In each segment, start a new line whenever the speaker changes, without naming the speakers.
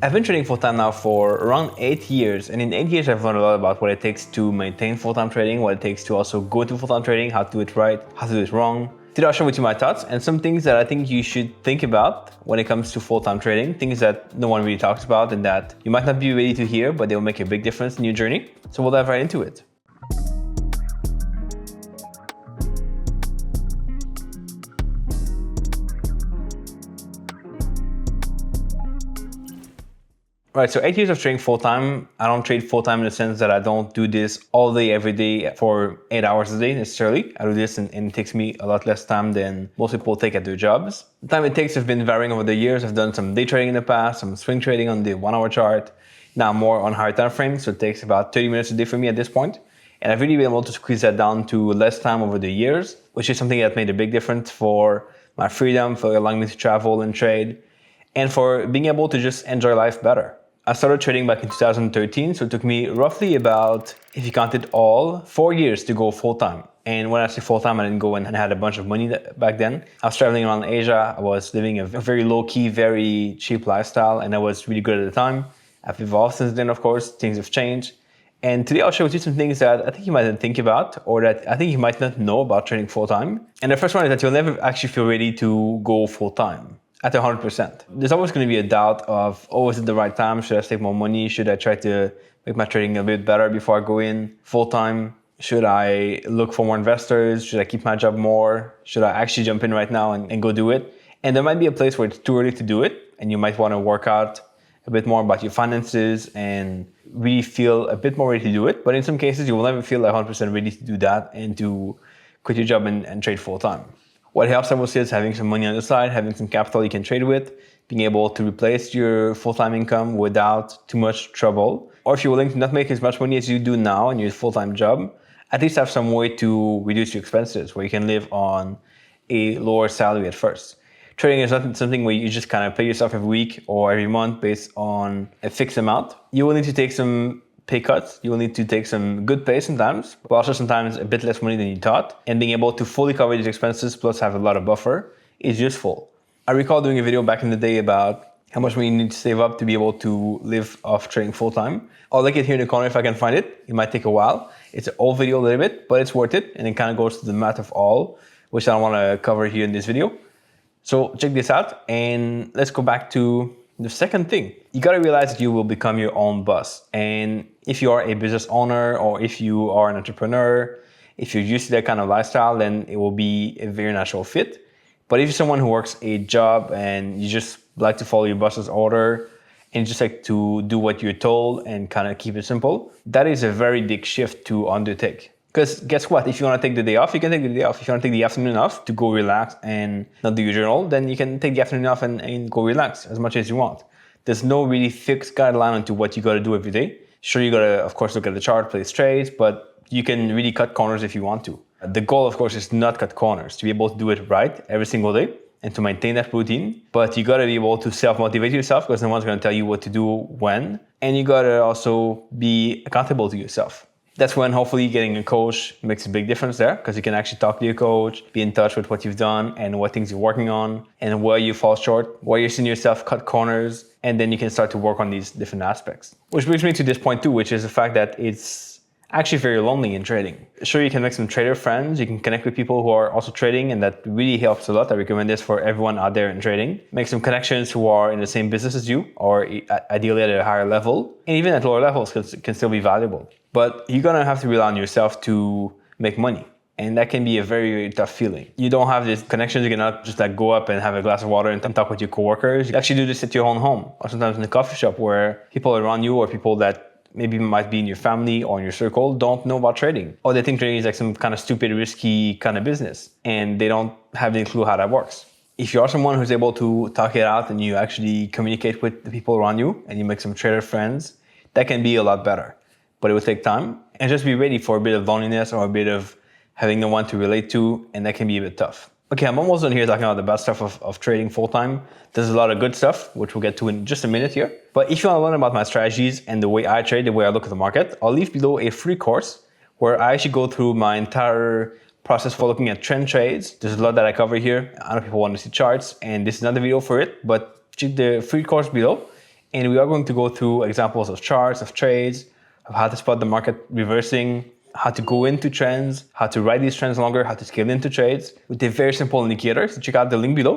I've been trading full-time now for around 8 years, and in 8 years I've learned a lot about what it takes to maintain full-time trading, what it takes to also go into full-time trading, how to do it right, how to do it wrong. Today I'll share with you my thoughts and some things that I think you should think about when it comes to full-time trading, things that no one really talks about and that you might not be ready to hear, but they'll make a big difference in your journey. So we'll dive right into it. Right, so 8 years of trading full-time. I don't trade full-time in the sense that I don't do this all day, every day for 8 hours a day necessarily. I do this and it takes me a lot less time than most people take at their jobs. The time it takes has been varying over the years. I've done some day trading in the past, some swing trading on the 1 hour chart. Now more on higher time frames, so it takes about 30 minutes a day for me at this point. And I've really been able to squeeze that down to less time over the years, which is something that made a big difference for my freedom, for allowing me to travel and trade, and for being able to just enjoy life better. I started trading back in 2013, so it took me roughly about, if you count it all, 4 years to go full-time. And when I say full-time, I didn't go and had a bunch of money back then. I was traveling around Asia. I was living a very low-key, very cheap lifestyle, and I was really good at the time. I've evolved since then, of course. Things have changed. And today I'll share with you some things that I think you might not think about, or that I think you might not know about trading full-time. And the first one is that you'll never actually feel ready to go full-time at 100%. There's always going to be a doubt of, oh, is it the right time? Should I save more money? Should I try to make my trading a bit better before I go in full-time? Should I look for more investors? Should I keep my job more? Should I actually jump in right now and go do it? And there might be a place where it's too early to do it, and you might want to work out a bit more about your finances and really feel a bit more ready to do it. But in some cases, you will never feel 100% ready to do that and to quit your job and trade full-time. What helps, I will say, is having some money on the side, having some capital you can trade with, being able to replace your full-time income without too much trouble. Or if you're willing to not make as much money as you do now in your full-time job, at least have some way to reduce your expenses where you can live on a lower salary at first. Trading is not something where you just kind of pay yourself every week or every month based on a fixed amount. You will need to take some pay cuts. You will need to take some good pay sometimes, but also sometimes a bit less money than you thought. And being able to fully cover these expenses plus have a lot of buffer is useful. I recall doing a video back in the day about how much money you need to save up to be able to live off trading full-time. I'll link it here in the corner if I can find it. It might take a while. It's an old video a little bit, but it's worth it. And it kind of goes to the math of all, which I don't want to cover here in this video. So check this out and let's go back to the second thing. You got to realize that you will become your own boss. And if you are a business owner or if you are an entrepreneur, if you're used to that kind of lifestyle, then it will be a very natural fit. But if you're someone who works a job and you just like to follow your boss's order and you just like to do what you're told and kind of keep it simple, that is a very big shift to undertake. Because guess what? If you want to take the day off, you can take the day off. If you want to take the afternoon off to go relax and not do your journal, then you can take the afternoon off and go relax as much as you want. There's no really fixed guideline onto what you got to do every day. Sure, you got to, of course, look at the chart, place trades, but you can really cut corners if you want to. The goal, of course, is to not cut corners, to be able to do it right every single day and to maintain that routine. But you got to be able to self-motivate yourself because no one's going to tell you what to do when. And you got to also be accountable to yourself. That's when hopefully getting a coach makes a big difference there because you can actually talk to your coach, be in touch with what you've done and what things you're working on and where you fall short, where you're seeing yourself cut corners, and then you can start to work on these different aspects. Which brings me to this point too, which is the fact that it's actually very lonely in trading. Sure, you can make some trader friends, you can connect with people who are also trading, and that really helps a lot. I recommend this for everyone out there in trading. Make some connections who are in the same business as you, or ideally at a higher level, and even at lower levels can still be valuable. But you're gonna have to rely on yourself to make money. And that can be a very, very tough feeling. You don't have these connections. You cannot just like go up and have a glass of water and talk with your coworkers. You actually do this at your own home or sometimes in a coffee shop where people around you or people that maybe might be in your family or in your circle don't know about trading. Or they think trading is like some kind of stupid, risky kind of business and they don't have any clue how that works. If you are someone who's able to talk it out and you actually communicate with the people around you and you make some trader friends, that can be a lot better. But it will take time and just be ready for a bit of loneliness or a bit of having no one to relate to, and that can be a bit tough. Okay, I'm almost done here talking about the bad stuff of trading full-time. There's a lot of good stuff, which we'll get to in just a minute here. But if you want to learn about my strategies and the way I trade, the way I look at the market, I'll leave below a free course where I actually go through my entire process for looking at trend trades. There's a lot that I cover here. I know people want to see charts, and this is not the video for it, but check the free course below. And we are going to go through examples of charts, of trades, of how to spot the market reversing, how to go into trends, how to ride these trends longer, how to scale into trades with a very simple indicator. So check out the link below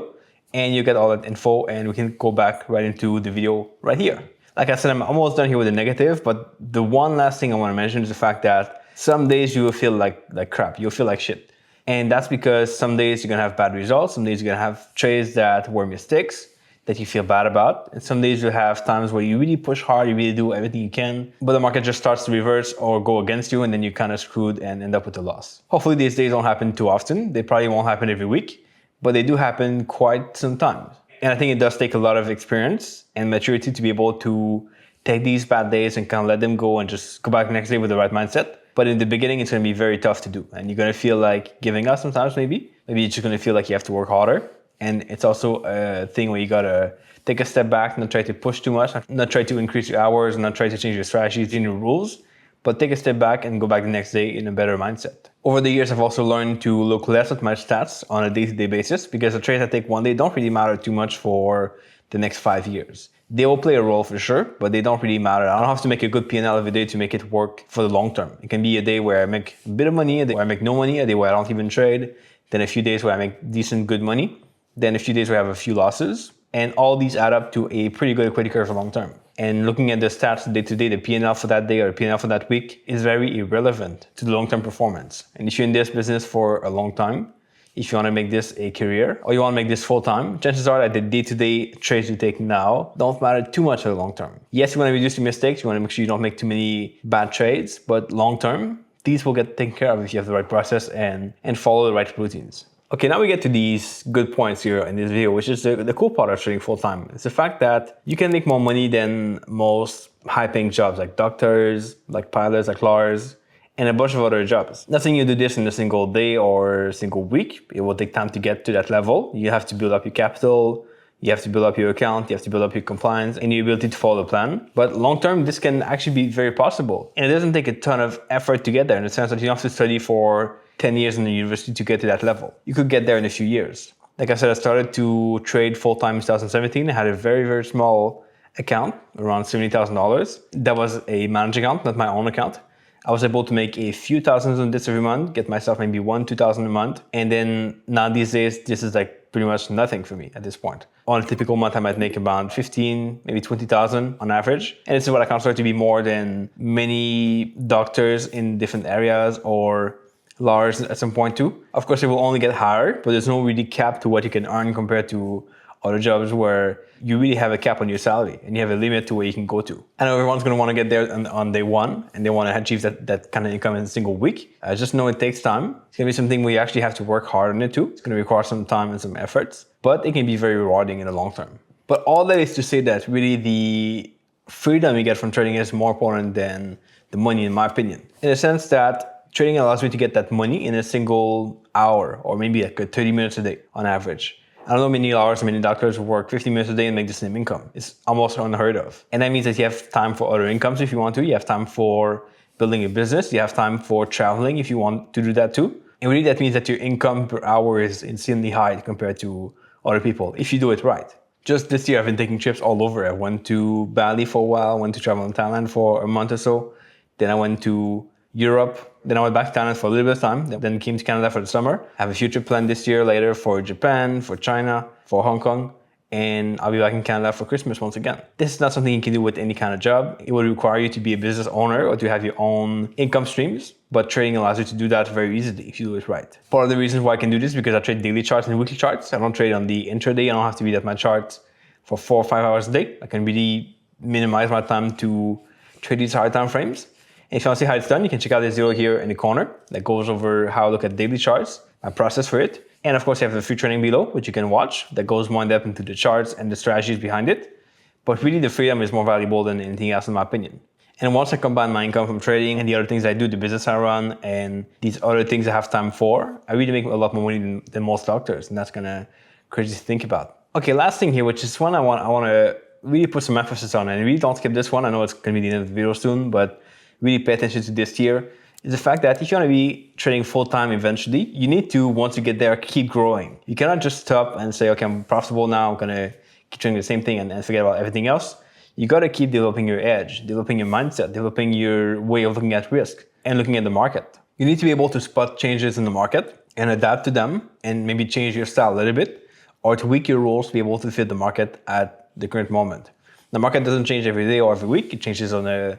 and you get all that info, and we can go back right into the video right here. Like I said, I'm almost done here with the negative, but the one last thing I want to mention is the fact that some days you will feel like crap. You'll feel like shit. And that's because some days you're going to have bad results. Some days you're going to have trades that were mistakes that you feel bad about. And some days you have times where you really push hard, you really do everything you can, but the market just starts to reverse or go against you, and then you're kind of screwed and end up with a loss. Hopefully these days don't happen too often. They probably won't happen every week, but they do happen quite sometimes. And I think it does take a lot of experience and maturity to be able to take these bad days and kind of let them go and just go back the next day with the right mindset. But in the beginning, it's going to be very tough to do. And you're going to feel like giving up sometimes, maybe. Maybe you're just going to feel like you have to work harder. And it's also a thing where you got to take a step back, not try to push too much, not try to increase your hours, not try to change your strategies, change your rules, but take a step back and go back the next day in a better mindset. Over the years, I've also learned to look less at my stats on a day-to-day basis, because the trades I take one day don't really matter too much for the next 5 years. They will play a role for sure, but they don't really matter. I don't have to make a good P&L every day to make it work for the long term. It can be a day where I make a bit of money, a day where I make no money, a day where I don't even trade, then a few days where I make decent, good money, then a few days where I have a few losses. And all these add up to a pretty good equity curve for long term. And looking at the stats day to day, the P&L for that day or P&L for that week is very irrelevant to the long-term performance. And if you're in this business for a long time, if you want to make this a career or you want to make this full-time, chances are that the day-to-day trades you take now don't matter too much for the long term. Yes, you want to reduce your mistakes. You want to make sure you don't make too many bad trades, but long term, these will get taken care of if you have the right process and follow the right routines. Okay, now we get to these good points here in this video, which is the cool part of trading full-time. It's the fact that you can make more money than most high-paying jobs like doctors, like pilots, like lawyers, and a bunch of other jobs. Not saying you do this in a single day or a single week. It will take time to get to that level. You have to build up your capital, you have to build up your account, you have to build up your compliance and your ability to follow the plan. But long-term, this can actually be very possible. And it doesn't take a ton of effort to get there, in the sense that you don't have to study for 10 years in the university to get to that level. You could get there in a few years. Like I said, I started to trade full-time in 2017. I had a very, very small account, around $70,000. That was a managed account, not my own account. I was able to make a few thousands on this every month, get myself maybe $1,000-$2,000 a month. And then now these days, this is like pretty much nothing for me at this point. On a typical month, I might make about 15, maybe 20,000 on average. And this is what I consider to be more than many doctors in different areas or lawyers at some point too. Of course, it will only get higher, but there's no really cap to what you can earn compared to other jobs where you really have a cap on your salary and you have a limit to where you can go to. I know everyone's going to want to get there on day one and they want to achieve that kind of income in a single week. I just know it takes time. It's going to be something where you actually have to work hard on it too. It's going to require some time and some efforts, but it can be very rewarding in the long term. But all that is to say that really the freedom you get from trading is more important than the money, in my opinion. In the sense that trading allows me to get that money in a single hour or maybe like 30 minutes a day on average. I don't know many lawyers or many doctors who work 50 minutes a day and make the same income. It's almost unheard of. And that means that you have time for other incomes if you want to. You have time for building a business. You have time for traveling if you want to do that too. And really that means that your income per hour is insanely high compared to other people if you do it right. Just this year I've been taking trips all over. I went to Bali for a while, went to travel in Thailand for a month or so. Then I went to Europe. Then I went back to Thailand for a little bit of time, then came to Canada for the summer. I have a future plan this year later for Japan, for China, for Hong Kong, and I'll be back in Canada for Christmas once again. This is not something you can do with any kind of job. It will require you to be a business owner or to have your own income streams, but trading allows you to do that very easily if you do it right. Part of the reasons why I can do this is because I trade daily charts and weekly charts. I don't trade on the intraday. I don't have to be at my charts for 4 or 5 hours a day. I can really minimize my time to trade these higher time frames. And if you want to see how it's done, you can check out this video here in the corner that goes over how I look at daily charts, my process for it. And of course, you have the free training below, which you can watch, that goes more in depth into the charts and the strategies behind it. But really, the freedom is more valuable than anything else, in my opinion. And once I combine my income from trading and the other things I do, the business I run, and these other things I have time for, I really make a lot more money than most doctors. And that's kind of crazy to think about. Okay, last thing here, which is one I want to really put some emphasis on. And really don't skip this one. I know it's going to be the end of the video soon, but really pay attention to this here, is the fact that if you want to be trading full-time eventually, you need to, once you get there, keep growing. You cannot just stop and say, okay, I'm profitable now, I'm going to keep trading the same thing and forget about everything else. you got to keep developing your edge, developing your mindset, developing your way of looking at risk and looking at the market. You need to be able to spot changes in the market and adapt to them and maybe change your style a little bit or tweak your rules to be able to fit the market at the current moment. The market doesn't change every day or every week. It changes on a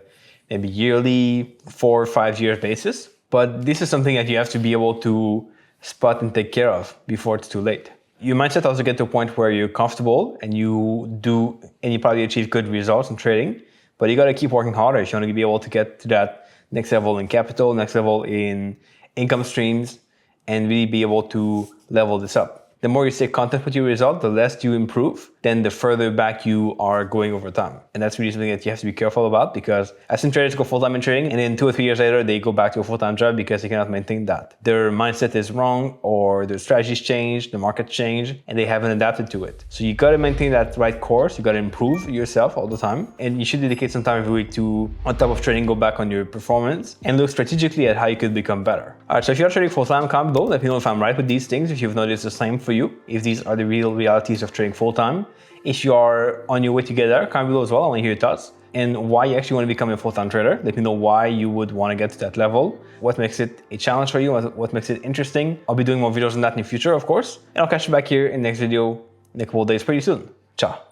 maybe yearly, 4 or 5 years basis. But this is something that you have to be able to spot and take care of before it's too late. Your mindset also get to a point where you're comfortable and you probably achieve good results in trading, but you got to keep working harder if you want to be able to get to that next level in capital, next level in income streams, and really be able to level this up. The more you stay content with your result, the less you improve, then the further back you are going over time. And that's really something that you have to be careful about, because I've seen traders go full-time in trading and then 2 or 3 years later, they go back to a full-time job because they cannot maintain that. Their mindset is wrong, or their strategies changed, the market changed, and they haven't adapted to it. So you got to maintain that right course. You got to improve yourself all the time. And you should dedicate some time every week to, on top of trading, go back on your performance and look strategically at how you could become better. All right, so if you're trading full-time, comment below. Let me know if I'm right with these things, if you've noticed the same for you, if these are the real realities of trading full-time. If you are on your way to get there, comment below as well. I want to hear your thoughts and why you actually want to become a full-time trader. Let me know why you would want to get to that level, what makes it a challenge for you, what makes it interesting. I'll be doing more videos on that in the future, of course. And I'll catch you back here in the next video in a couple of days pretty soon. Ciao.